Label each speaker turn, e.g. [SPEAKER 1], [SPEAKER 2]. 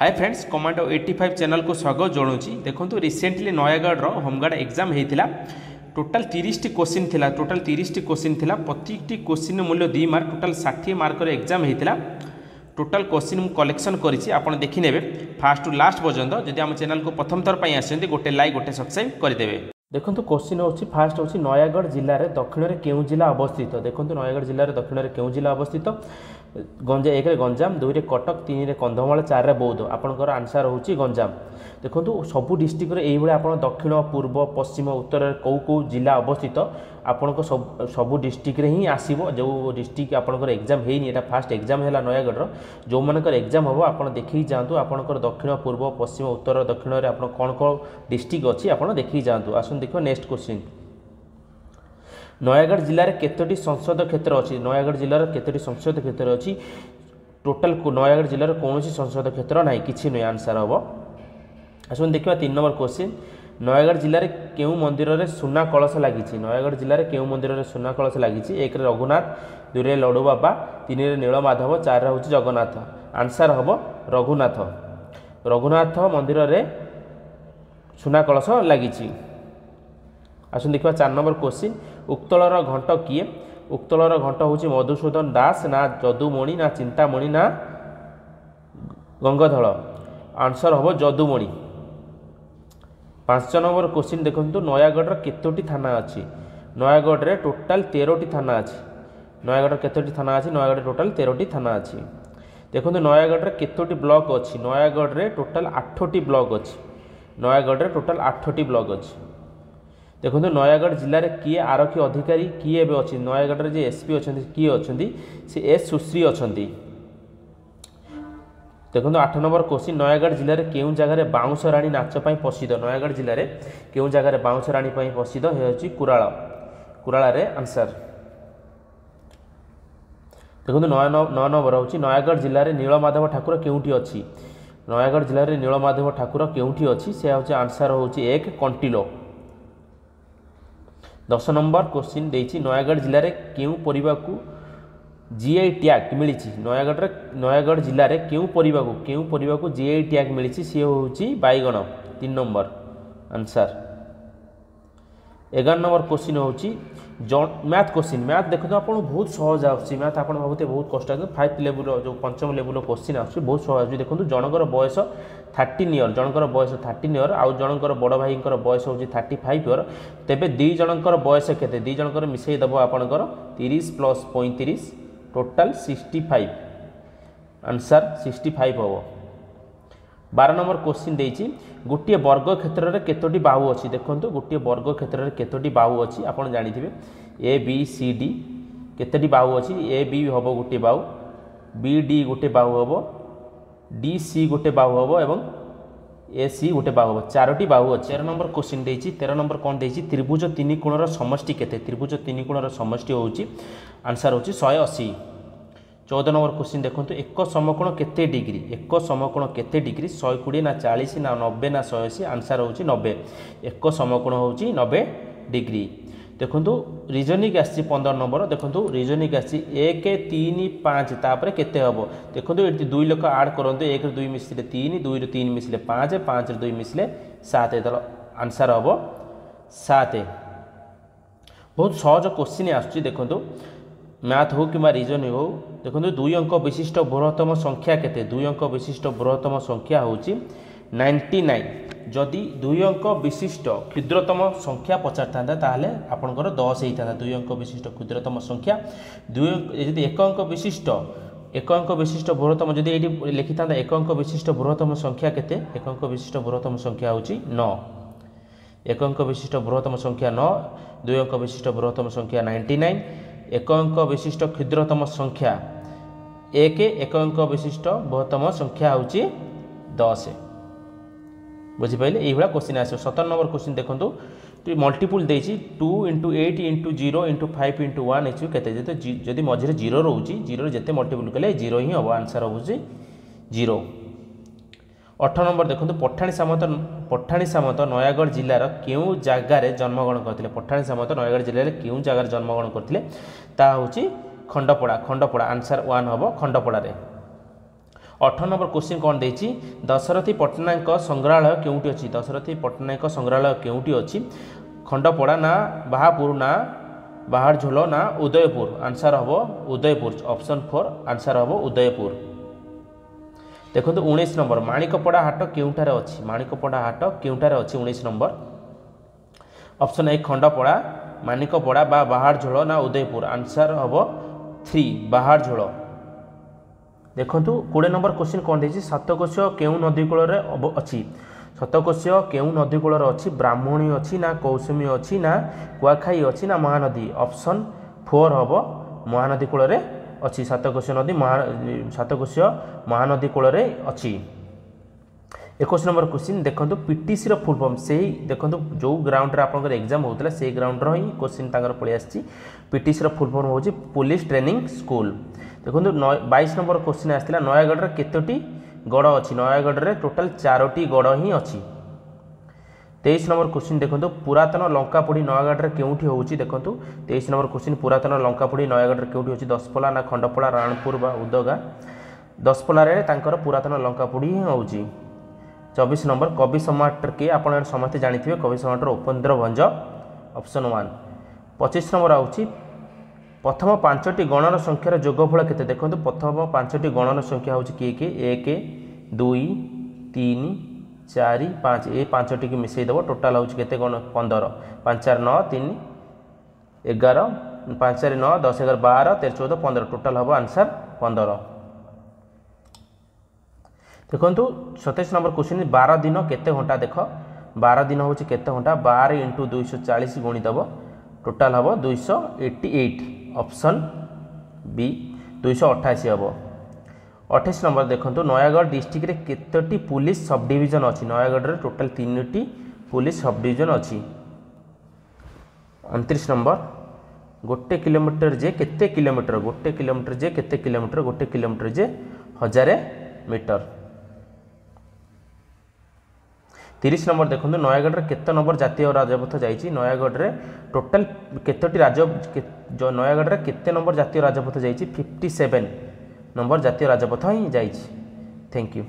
[SPEAKER 1] Hi friends commando 85 channel को स्वागत जनाऊँगी। देखो रिसेंटली नयागढ़ होमगार्ड एग्जाम होता टोटाल 30 क्वेश्चन थिला। टोटाल 30 क्वेश्चन थिला। प्रति क्वेश्चन मूल्य 2 मार्क। टोटाल 60 मार्क एग्जाम होता। टोटाल क्वेश्चन मुझे कलेक्शन करी आप देखने फास्ट टू लास्ट पर्यंत। जदि आम चैनल को प्रथम थर पर आसते गोटे लाइक गोटे सब्सक्राइब करदे। देखो क्वेश्चन होची फास्ट होची नयागढ़ जिले में दक्षिण में क्यों जिला अवस्थित। देखो नयागढ़ जिले में दक्षिण में क्यों जिला अवस्थित। गंजा 1 गंजाम, 2 कटक, 3 कंधमाल, 4 बौद्ध। आपंकर आंसर होची गंजाम। देखो सबू डिस्ट्रिक्ट ये आप दक्षिण पूर्व पश्चिम उत्तर कौ कौ जिला अवस्थित आपण सबू डिस्ट्रिक्ट ही आसो। जो डिस्ट्रिक्ट आपंकर एग्जाम होनी फास्ट एग्जाम है नयागढ़ जो मानकर एग्जाम हम आप देखी जातु आपंकर दक्षिण पूर्व पश्चिम उत्तर दक्षिण में आप कौन कौन डिस्ट्रिक्ट अच्छी आप देखी जातु। आसन देख नेक्स्ट क्वेश्चन। नयागढ़ जिले में केतोटी संसद क्षेत्र अच्छी। नयागढ़ जिले में केतोटी संसद क्षेत्र अच्छी। टोटाल नयागढ़ जिले में कौन संसद क्षेत्र ना कि नहीं आंसर हम। आसन देखा 3 नंबर क्वेश्चन। नयागढ़ जिले में क्यों मंदिर में सुना कलश लगी। नयागढ़ जिले में क्यों मंदिर में सुना कलश लगी। 1 रघुनाथ, 2 लड्डू बाबा, 3 नीलमाधव, 4 हूँ जगन्नाथ। आंसर हम रघुनाथ। रघुनाथ मंदिर में सुना कलश लगी। आसन देखा 4 नंबर क्वेश्चन। उक्तलर घंट किए। उक्तलर घंट हूँ मधुसूदन दास, ना जदुमणि, ना चिंतामणि, ना गंगाधर। आंसर हम जदुमणि। 5 नंबर क्वेश्चन देखो नयागढ़ केतोटी थाना अच्छी। नयागढ़ में टोटाल 13टी थाना अच्छी। नयागढ़ केतोटी थाना अच्छी। नयागढ़ टोटाल 13टी थाना अच्छी। देखो नयागढ़ में केतोटी ब्लॉक अच्छी। नयागढ़ में टोटाल 8टी ब्लॉक अच्छी। नयागढ़ में टोटाल 8टी ब्लॉक अच्छी। देखो नयागढ़ जिले में किए आरक्षी अधिकारी किए अच्छी। नयागढ़ में एसपी अच्छा किए अच्छा सी एस सुश्री अच्छा। देखो 8 नंबर क्वेश्चन। नयागढ़ जिले में क्यों जगह बाउंश राणी नाचपाई प्रसिद्ध। नयागढ़ जिले में क्यों जगह बाउंश राणी प्रसिद्ध है कुराल। कुराल आंसर। देखो 9 नंबर हूँ नयागढ़ जिले में नीलमाधव ठाकुर क्योंठी अच्छी। नयागढ़ जिले में नीलमाधव ठाकुर क्योंठी अच्छी से हूँ आंसर हूँ 1 कंटिलो। 10 नंबर क्वेश्चन देछि नयागढ़ जिले में क्यों परिवा को जीआई टैग मिली। नयागढ़ जिले में क्यों परिवा को जीआई टैग मिली सी हूँ बैगण। 3 नंबर आंसर। 11 नंबर क्वेश्चन हूँ मैथ क्वेश्चन। मैथ देखो आप बहुत सहज आसूँ। मैथ आप भावते बहुत कष्ट आ 5 लेवल जो 5म लेवल क्वेश्चन आस बहुत सहज। देखो जनकर बयस 13 इयर। जनकर बयस 13 इयर आउ जनकर बड़ भाई बयस हूँ 35 इयर। तेबे 2 जनकर बयस केते 2 जनकर मिसई देव आपणकर 30 + 35 टोटाल 65। आंसर 65 हम। 12 नंबर क्वेश्चन देछि गोटे वर्ग क्षेत्र में केतोटी बाहु अच्छी। देखो गोटे वर्ग क्षेत्र में केतोटी बाहु अच्छी आप जानिथिबे ए बी सी डी केतोटी बाहु अच्छी। ए बी हम गोटे बाहु, बी डी गोटे बाहु हम, डी सी गोटे बाहु हम एवं ए सी गोटे बाहु हम। 4टी बाहु अच्छी। 13 नंबर क्वेश्चन देछि 13 नंबर कौन देछि त्रिभुज 3 कोणर समष्टि केते। त्रिभुज 3 कोणर समष्टि होछि आंसर होछि 180। 14 नंबर क्वेश्चन देखो एक समकोण केते डिग्री। एक समकोण केते डिग्री 120 ना 40 ना 90 ना 180। आंसर होछि 90। एक समकोण होछि 90 डिग्री। देखो रिजनिंग आसी 15 नंबर। देखो रिजनिंग आसी 1 3 5 तापर केते हबो। देखो ये 2 लोक आड करते 1 2 मिसले 3, 2 3 मिसले 5, 5 2 मिसले 7। तो आंसर हम 7। बहुत सहज क्वेश्चन आसुची। देखो मैथ हो कि रिजनिंग हो। देखो 2 अंक विशिष्ट बृहत्तम संख्या केते। 2 अंक विशिष्ट बृहत्तम संख्या होची 99। जदि 2 अंक विशिष्ट क्षुद्रतम संख्या पचार ताहले आपनकर 10 होता। 2 अंक विशिष्ट क्षुद्रतम संख्या 2 यदि 1 अंक विशिष्ट बृहत्तम जदि ये लिखि था 1 अंक विशिष्ट बृहत्तम संख्या केते। 1 अंक विशिष्ट बृहत्तम संख्या होची 9। 1 अंक विशिष्ट बृहत्तम संख्या 9। 2 अंक विशिष्ट बृहत्तम संख्या 99। 1 अंक विशिष्ट क्षुद्रतम संख्या 1। 1 अंक विशिष्ट बृहत्तम संख्या होची 10। बुझिपारे ये क्वेश्चन आस। 17 नंबर क्वेश्चन देखो तो मल्टीपुल देछि 2 × 8 × 0 × 5 × 1 एच केते। जदि मझे 0 रोची 0 जिते मल्टीपुल कले 0 ही हम। आंसर होची 0। 18 नंबर देखो पठाणी सामंत नयागढ़ जिलार क्यों जगार जन्मग्रहण करते। पठाणी सामंत नयागढ़ जिले में क्यों जगार जन्मग्रहण करते ता हूँ खंडपड़ा। खंडपड़ा आंसर 1 हम खंडपड़ा। 18 नंबर क्वेश्चन कौन देछि दशरथी पट्टनायक संग्रहालय केउटी अछि दशरथी पट्टनायक संग्रहालय केउटी अछि खंडपड़ा ना बाहापुर ना बाहारझोल ना उदयपुर आंसर हम उदयपुर ऑप्शन 4 आंसर हम उदयपुर। देखो 19 नंबर माणिकपड़ा हाट केउठारे अछि माणिकपड़ा हाट केउठारे अछि 19 नंबर ऑप्शन ए खंडपड़ा माणिकपड़ा बा बाहारझोल ना उदयपुर आंसर हम 3 बाहारझोल। देखो 20 नंबर क्वेश्चन कौन देछि सातकोश केउ नदी कूल अच्छी सतकोश केउ नदी कूल अच्छी ब्राह्मणी अच्छी ना कौसुमी अच्छी ना कुआखाई अच्छी ना महानदी ऑप्शन 4 हम महानदी कूल अच्छी सातकोश नदी सातकोश महानदी कूल अच्छी। 21 नंबर क्वेश्चन देखो पीटीसी फुल फॉर्म से ही देखो जो ग्राउंड रे आपनकर एग्जाम होता से ग्राउंड ही क्वेश्चन तांकर पळि आछि पीटीसी फुल फॉर्म होछि पुलिस ट्रेनिंग स्कूल। देखो 22 नंबर क्वेश्चन आसला नयागढ़ केतोटी गड़ अच्छी नयागढ़ रे टोटाल 4टी गड़ ही अच्छी। 23 नंबर क्वेश्चन देखो पुरातन लंकापोड़ी नयागढ़ केउठी होउछि देखो 23 नंबर क्वेश्चन पुरातन लंकापोड़ी नयागढ़ केउठी होउछि दशपल्ला ना खंडपड़ा राणपुर बा उदगा दशपल्ला रे तांकर पुरातन लंकापोड़ी ही होउछि। 24 नंबर कवि सम्राट के आपण समस्त जानिथिबे कवि सम्राट उपेन्द्र भंज ऑप्शन 1। 25 नंबर आउछि प्रथम 5टी गणर संख्यार जोगफल केते देखो प्रथम 5टी गणर संख्या होउछि के 1 2 3 4 5 ए 5टी के मिसई देबो टोटल होउछि केते गण 15 5 4 9 3 11 5 4 9 10 11 12 13 14 15 टोटल हबो आंसर 15। देखो 27 नंबर क्वेश्चन 12 दिन केते घंटा देख 12 दिन होउछि केते घंटा 12 × 240 गुणी देबो टोटल हबो 288 ऑप्शन बी 288 हम। 28 नंबर देखो नयागढ़ डिस्ट्रिक्ट रे केतोटी पुलिस सब डिवीजन अच्छी नयागढ़ रे टोटल 3टी पुलिस सब डिवीजन अच्छी। 29 नंबर गोटे किलोमीटर जे केते किलोमीटर गोटे किलोमीटर जे केते किलोमीटर गोटे किलोमीटर जे 1000 मीटर। 30 नंबर देखो नयागढ़ रे केते नंबर जातीय राजपथ जाइछि नयागढ़ रे टोटल केतोटी जो नयागढ़ रे केते नंबर जातीय राजपथ जाइछि 57 नंबर जातीय राजपथ ही जाइछि। Thank you.